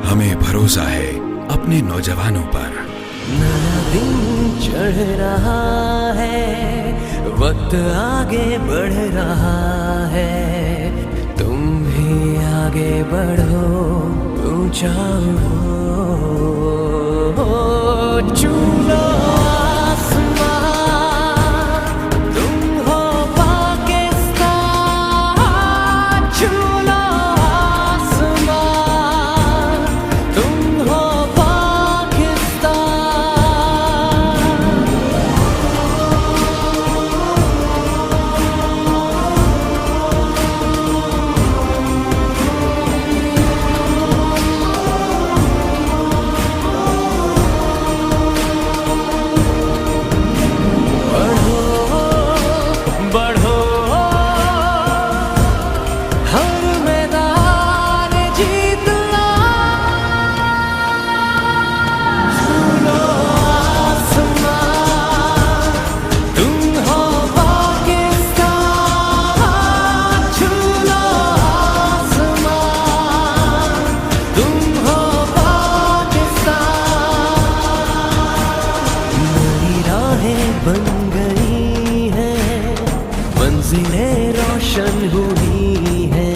हमें भरोसा है अपने नौजवानों पर। नया दिन चढ़ रहा है, वक्त आगे बढ़ रहा है, तुम भी आगे बढ़ो, ऊंचा उड़ो, चूलो आसमां, तुम हो पाकिस्तान, चूलो आसमां, तुम हो बन गई है, मंजिलें रोशन हुई है,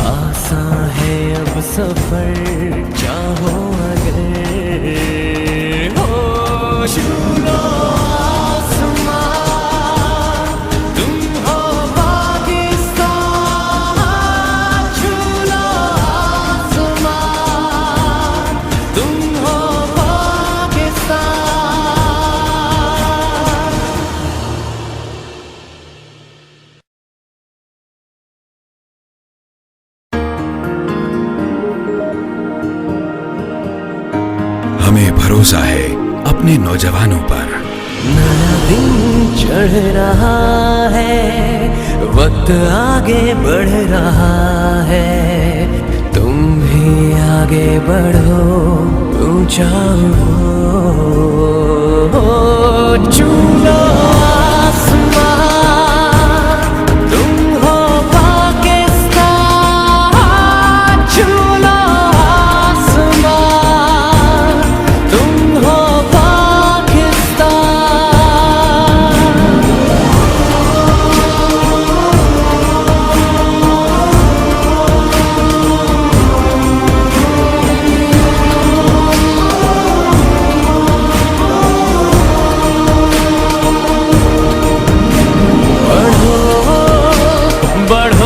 आसान है अब सफर, चाहो अगर हो चूलो आसमां, तुम हो पाकिस्तान, चूलो आसमां, तुम हो हमें भरोसा है अपने नौजवानों पर। नया दिन चढ़ रहा है, वक्त आगे बढ़ रहा है, तुम भी आगे बढ़ो, ऊंचा उड़ो, चूलो आसमां, तुम हो पाकिस्तान, चूलो बढ़ो